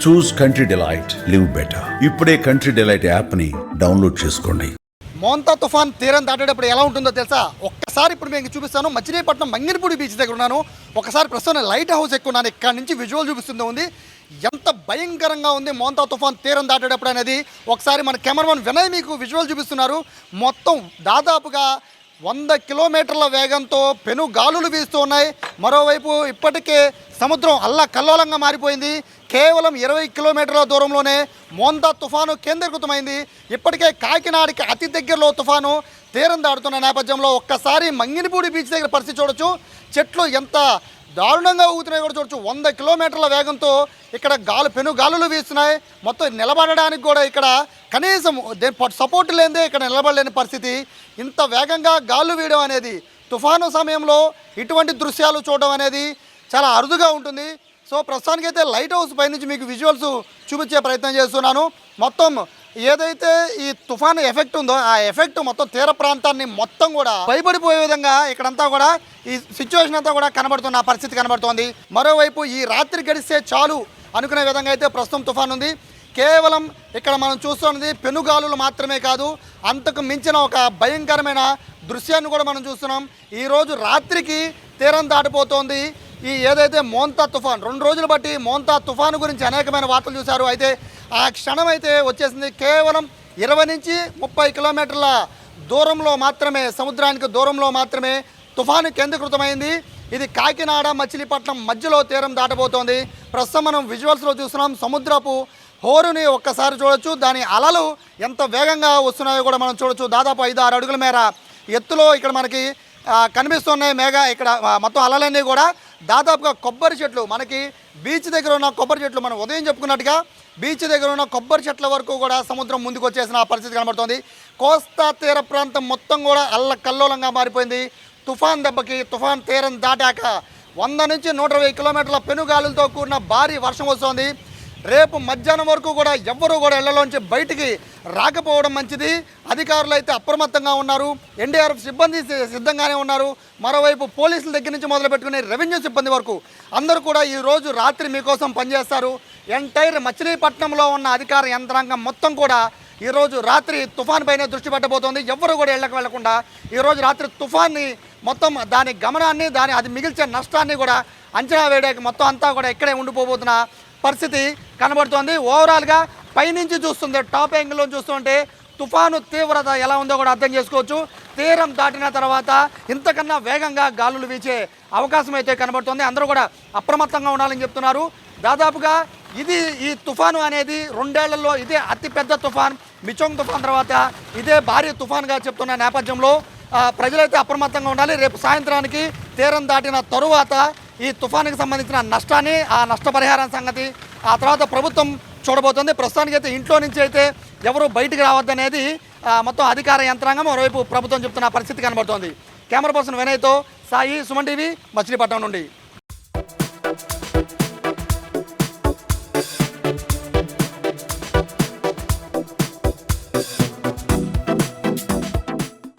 చూస్ country delight, live better. ఇప్పుడే country delight యాప్ని download చేసుకోండి. మోంతా తుఫాన్ తీరం దాటేటప్పుడు ఎలా ఉంటుందో తెలుసా? ఒక్కసారి ఇప్పుడు మీకు చూపిస్తాను. మచిలీపట్నం మంగినపూడి బీచ్ దగ్గర ఉన్నాను. ఒకసారి ప్రస్తుతం లైట్ హౌస్ ఎక్కున్నాను. ఇక్కడ నుంచి విజువల్ చూపిస్తుంది ఉంది. ఎంత భయంకరంగా ఉంది మోంతా తుఫాన్ తీరం దాటేటప్పుడు అనేది ఒకసారి మన కెమెరామన్ వినయ్ మీకు విజువల్ చూపిస్తున్నారు. మొత్తం దాదాపుగా 100 కిలోమీటర్ల వేగంతో పెను గాలులు వీస్తూ ఉన్నాయి. మరోవైపు ఇప్పటికే సముద్రం అల్లకల్లోలంగా మారిపోయింది. కేవలం 20 కిలోమీటర్ల దూరంలోనే మోంతా తుఫాను కేంద్రీకృతమైంది. ఇప్పటికే కాకినాడకి అతి దగ్గరలో తుఫాను తీరం దాటుతున్న నేపథ్యంలో ఒక్కసారి మంగినపూడి బీచ్ దగ్గర పరిస్థితి చూడొచ్చు. చెట్లు ఎంత దారుణంగా ఊగుతున్నాయి కూడా చూడొచ్చు. 100 కిలోమీటర్ల వేగంతో ఇక్కడ పెను గాలులు వీస్తున్నాయి. మొత్తం నిలబడడానికి కూడా ఇక్కడ కనీసం సపోర్ట్ లేదే ఇక్కడ నిలబడలేని పరిస్థితి. ఇంత వేగంగా గాలు వీయడం అనేది తుఫాను సమయంలో ఇటువంటి దృశ్యాలు చూడడం అనేది చాలా అరుదుగా ఉంటుంది. సో ప్రస్తుతానికైతే లైట్ హౌస్ పైనుంచి మీకు విజువల్స్ చూపించే ప్రయత్నం చేస్తున్నాను. మొత్తం ఏదైతే ఈ తుఫాను ఎఫెక్ట్ ఉందో ఆ ఎఫెక్ట్ మొత్తం తీర ప్రాంతాన్ని మొత్తం కూడా భయపడిపోయే విధంగా ఇక్కడంతా కూడా ఈ సిచ్యువేషన్ అంతా కూడా కనబడుతున్న పరిస్థితి కనబడుతోంది. మరోవైపు ఈ రాత్రి గడిస్తే చాలు అనుకునే విధంగా అయితే ప్రస్తుతం తుఫాను ఉంది. కేవలం ఇక్కడ మనం చూస్తున్నది పెనుగాలులు మాత్రమే కాదు, అంతకు మించిన ఒక భయంకరమైన దృశ్యాన్ని కూడా మనం చూస్తున్నాం. ఈరోజు రాత్రికి తీరం దాటిపోతోంది ఈ ఏదైతే మోంతా తుఫాన్. 2 రోజులు బట్టి మోంతా తుఫాను గురించి అనేకమైన వార్తలు చూశారు. అయితే ఆ క్షణం అయితే వచ్చేసింది. కేవలం 20 నుంచి 30 కిలోమీటర్ల దూరంలో మాత్రమే, సముద్రానికి దూరంలో మాత్రమే తుఫాను కేంద్రీకృతమైంది. ఇది కాకినాడ మచిలీపట్నం మధ్యలో తీరం దాటబోతోంది. ప్రస్తుతం మనం విజువల్స్లో చూస్తున్నాం. సముద్రపు హోరుని ఒక్కసారి చూడొచ్చు. దాని అలలు ఎంత వేగంగా వస్తున్నాయో కూడా మనం చూడొచ్చు. దాదాపు 5-6 అడుగుల మేర ఎత్తులో ఇక్కడ మనకి కనిపిస్తున్నాయి ఇక్కడ మొత్తం అలలన్నీ కూడా దాదాపుగా కొబ్బరి చెట్లు, మనకి బీచ్ దగ్గర ఉన్న కొబ్బరి చెట్లు, మనం ఉదయం చెప్పుకున్నట్టుగా బీచ్ దగ్గర ఉన్న కొబ్బరి చెట్ల వరకు కూడా సముద్రం ముందుకు వచ్చేసిన పరిస్థితి కనబడుతుంది. కోస్తా తీర ప్రాంతం మొత్తం కూడా అల్లకల్లోలంగా మారిపోయింది. తుఫాన్ దెబ్బకి తుఫాన్ తీరం దాటాక 100 నుంచి 120 కిలోమీటర్ల పెనుగాలులతో కూడిన భారీ వర్షం వస్తుంది. రేపు మధ్యాహ్నం వరకు కూడా ఎవ్వరూ కూడా ఇళ్లలోంచి బయటికి రాకపోవడం మంచిది. అధికారులు అయితే అప్రమత్తంగా ఉన్నారు. ఎన్డీఆర్ఎఫ్ సిబ్బంది సిద్ధంగానే ఉన్నారు. మరోవైపు పోలీసుల దగ్గర నుంచి మొదలు పెట్టుకునే రెవెన్యూ సిబ్బంది వరకు అందరూ కూడా ఈరోజు రాత్రి మీకోసం పనిచేస్తారు. ఎంటైర్ మచిలీపట్నంలో ఉన్న అధికార యంత్రాంగం మొత్తం కూడా ఈరోజు రాత్రి తుఫాన్ పైన దృష్టి పెట్టబోతోంది. ఎవరు కూడా ఇళ్లకు వెళ్లకుండా ఈరోజు రాత్రి తుఫాన్ని మొత్తం దాని గమనాన్ని అది మిగిల్చే నష్టాన్ని కూడా అంచనా వేయడానికి మొత్తం అంతా కూడా ఇక్కడే ఉండిపోబోతున్న పరిస్థితి కనబడుతోంది. ఓవరాల్గా పైనుంచి చూస్తుంది, టాప్ యాంగిల్లో చూస్తుంటే తుఫాను తీవ్రత ఎలా ఉందో కూడా అర్థం చేసుకోవచ్చు. తీరం దాటిన తర్వాత ఇంతకన్నా వేగంగా గాలులు వీచే అవకాశం అయితే కనబడుతుంది. అందరూ కూడా అప్రమత్తంగా ఉండాలని చెప్తున్నారు. దాదాపుగా ఈ తుఫాను అనేది 2 ఏళ్లలో ఇదే అతిపెద్ద తుఫాన్. మిచోంగ్ తుఫాన్ తర్వాత ఇదే భారీ తుఫాన్గా చెప్తున్న నేపథ్యంలో ప్రజలైతే అప్రమత్తంగా ఉండాలి. రేపు సాయంత్రానికి తీరం దాటిన తరువాత ఈ తుఫానుకి సంబంధించిన నష్టాన్ని, ఆ నష్టపరిహారం సంగతి ఆ తర్వాత ప్రభుత్వం చూడబోతుంది. ప్రస్తుతానికైతే ఇంట్లో నుంచి అయితే ఎవరు బయటికి రావద్దనేది మొత్తం అధికార యంత్రాంగం, మరోవైపు ప్రభుత్వం చెప్తున్న పరిస్థితి కనబడుతోంది. కెమెరా పర్సన్ వినయ్తో సాయి, సుమన్ టీవీ, మచిలీపట్నం నుండి.